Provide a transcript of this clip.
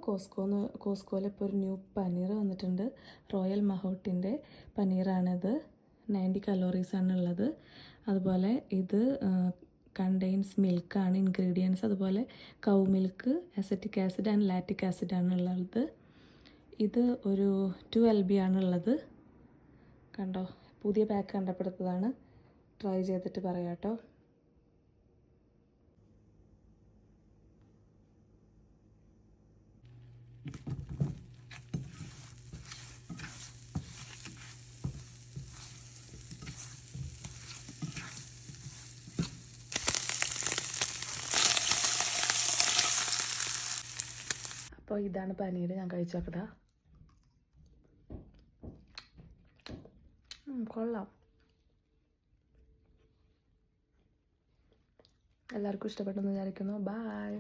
കോസ്കോയിൽ ഇപ്പോൾ ഒരു ന്യൂ പനീർ വന്നിട്ടുണ്ട്. റോയൽ മഹോട്ടിൻ്റെ പനീറാണിത്. 90 കലോറീസാണുള്ളത്. അതുപോലെ ഇത് കണ്ടെയ്ൻസ് മിൽക്കാണ് ഇൻഗ്രീഡിയൻസ്. അതുപോലെ cow milk, acetic acid and lactic ആസിഡാണുള്ളത്. ഇത് ഒരു 2 LB ആണുള്ളത്. കണ്ടോ, പുതിയ പാക്ക് കണ്ടപ്പെടുത്തതാണ്. ട്രൈ ചെയ്തിട്ട് പറയാം കേട്ടോ. അപ്പോൾ ഇതാണ് പനീർ. ഞാൻ കഴിച്ചു നോക്കട്ടെ. കൊള്ളാം. എല്ലാവർക്കും ഇഷ്ടപ്പെട്ടെന്ന് വിചാരിക്കുന്നു. ബൈ.